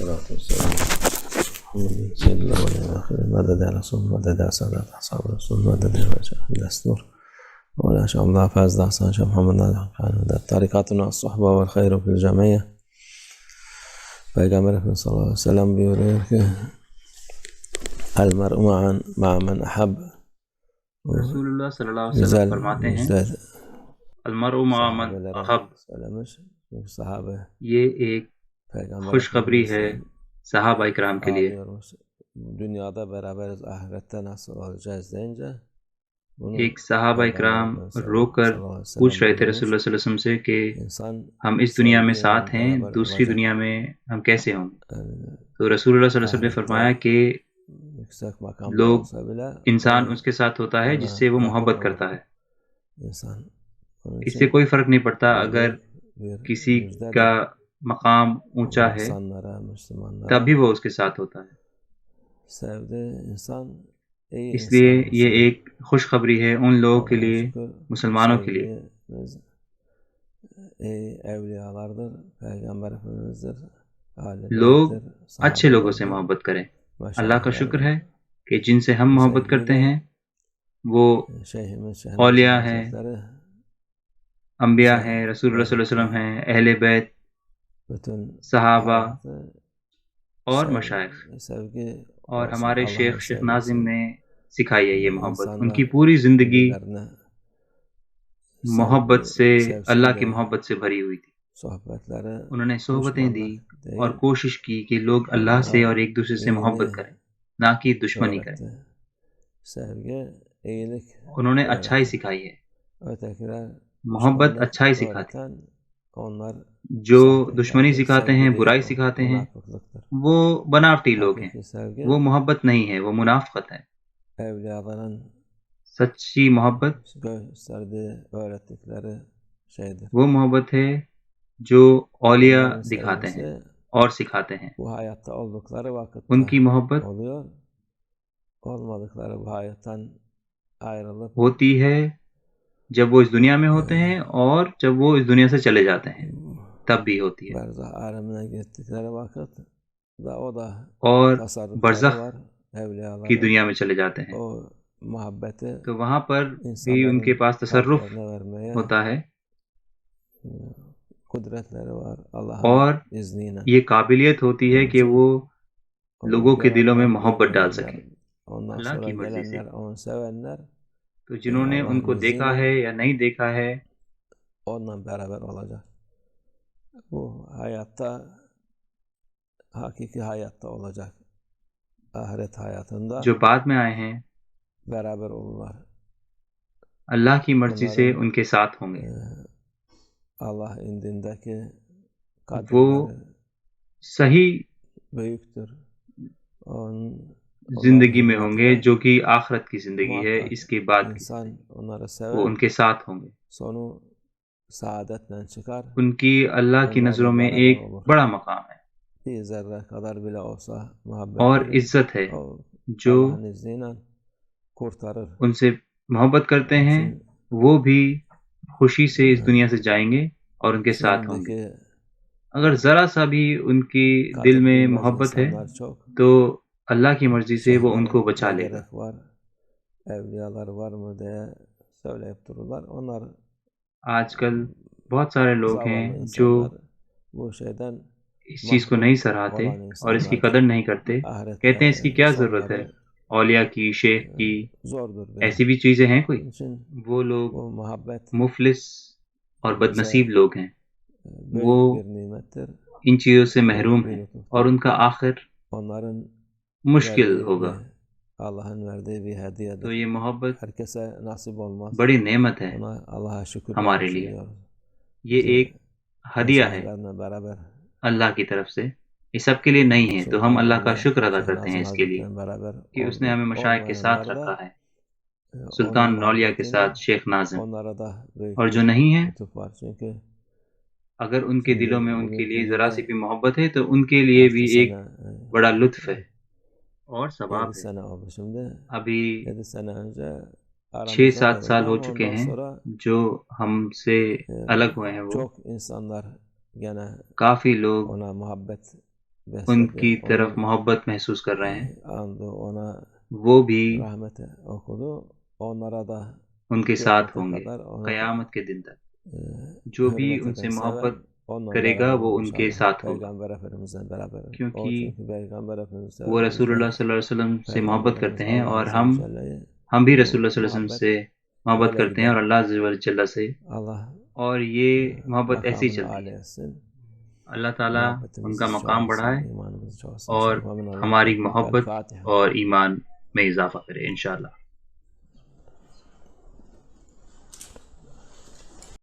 والصلاة والسلام سيد الأولين والآخرين مدد يا رسول مدد يا سادات أصحاب رسول مدد يا دستور ولا شاء الله فاز دعسان شاء محمد نادر طريقاتنا الصحبة والخير في الجمعية پیغمبر صلی اللہ علیہ وسلم بيقول کہ المرء مع من احب. رسول اللہ صلی اللہ علیہ وسلم فرماتے ہیں المرء مع من احب. یہ ایک خوشخبری ہے صحابہ اکرام کے لیے. dünyada beraberiz ahirette nasıl olacağız deyince ایک صحابہ اکرام رو کر پوچھ رہے تھے رسول اللہ صلی اللہ علیہ وسلم سے کہ ہم اس دنیا میں ساتھ ہیں دوسری دنیا میں ہم کیسے ہوں. تو رسول اللہ صلی اللہ علیہ وسلم نے فرمایا کہ انسان اس کے ساتھ ہوتا ہے جس سے وہ محبت کرتا ہے. اس سے کوئی فرق نہیں پڑتا اگر کسی کا مقام اونچا ہے تب بھی وہ اس کے ساتھ ہوتا ہے. اس لیے یہ ایک خوشخبری ہے ان لوگوں کے لیے مسلمانوں کے لیے. لوگ اچھے لوگوں سے محبت کریں. اللہ کا شکر ہے کہ جن سے ہم محبت کرتے ہیں وہ اولیاء ہیں، انبیاء ہیں، رسول اللہ صلی اللہ علیہ وسلم ہیں، اہل بیت، صحابہ اور مشائخ. اور ہمارے شیخ ناظم نے سکھائی ہے یہ محبت. ان کی پوری زندگی محبت سے، اللہ کی محبت سے بھری ہوئی تھی. انہوں نے صحبتیں دی اور کوشش کی کہ لوگ اللہ سے اور ایک دوسرے سے محبت کریں، نہ کہ دشمنی کریں. انہوں نے اچھائی سکھائی ہے. محبت اچھائی سکھاتی. جو دشمنی سکھاتے ہیں، برائی سکھاتے ہیں، وہ بناوٹی لوگ ہیں. وہ محبت نہیں ہے، وہ منافقت ہے. سچی محبت وہ محبت ہے جو اولیاء دکھاتے ہیں اور سکھاتے ہیں. ان کی محبت ہوتی ہے جب وہ اس دنیا میں ہوتے ہیں اور جب وہ اس دنیا سے چلے جاتے ہیں تب بھی ہوتی ہے. اور برزخ کی دنیا میں چلے جاتے ہیں تو وہاں پر بھی ان کے پاس تصرف ہوتا ہے اور یہ قابلیت ہوتی ہے کہ وہ لوگوں کے دلوں میں محبت ڈال سکیں اللہ کی مرضی سے. تو جنہوں نے ان کو دیکھا ہے یا نہیں دیکھا ہے جو بعد میں آئے ہیں اللہ کی مرضی سے ان کے ساتھ ہوں گے. وہ صحیح زندگی میں ہوں گے جو کہ آخرت کی زندگی ہے، اس کے بعد وہ ان کے ساتھ ہوں گے. ان کی اللہ کی نظروں میں ایک بڑا مقام ہے اور عزت ہے. جو ان سے محبت کرتے ہیں وہ بھی خوشی سے اس دنیا سے جائیں گے اور ان کے ساتھ ہوں گے. اگر ذرا سا بھی ان کی دل میں محبت ہے تو اللہ کی مرضی سے وہ ان کو بچا لے گا. آج کل بہت سارے لوگ ہیں جو اس چیز کو نہیں سراہتے اور اس کی قدر نہیں کرتے. کہتے ہیں اس کی کیا ضرورت ہے، اولیاء کی، شیخ کی، ایسی بھی چیزیں ہیں کوئی. وہ لوگ مفلس اور بد نصیب لوگ ہیں. وہ ان چیزوں سے محروم ہیں اور ان کا آخر مشکل ہوگا. تو یہ محبت بڑی نعمت ہے ہمارے لیے. یہ ایک ہدیہ ہے اللہ کی طرف سے. یہ سب کے لیے نہیں ہے تو ہم اللہ کا شکر ادا کرتے ہیں اس کے لیے کہ اس نے ہمیں مشائخ کے ساتھ رکھا ہے، سلطان الاولیاء کے ساتھ، شیخ ناظم. اور جو نہیں ہے اگر ان کے دلوں میں ان کے لیے ذرا سی بھی محبت ہے تو ان کے لیے بھی ایک بڑا لطف ہے اور ثواب ہے. ابھی 6-7 سال ہو چکے ہیں جو ہم سے الگ ہوئے ہیں. وہ کافی لوگ ان کی طرف محبت محسوس کر رہے ہیں، وہ بھی ان کے ساتھ ہوں گے قیامت کے دن تک۔ جو بھی ان سے محبت کرے گا وہ ان کے ساتھ ہوگا، کیونکہ وہ رسول اللہ صلی اللہ علیہ وسلم سے محبت کرتے ہیں، اور ہم بھی رسول اللہ صلی اللہ علیہ وسلم سے محبت کرتے ہیں، اور اللہ عز و جل سے، اور یہ محبت ایسی چلتی ہے۔ اللہ تعالیٰ ان کا مقام بڑھائے اور ہماری محبت اور ایمان میں اضافہ کرے انشاءاللہ۔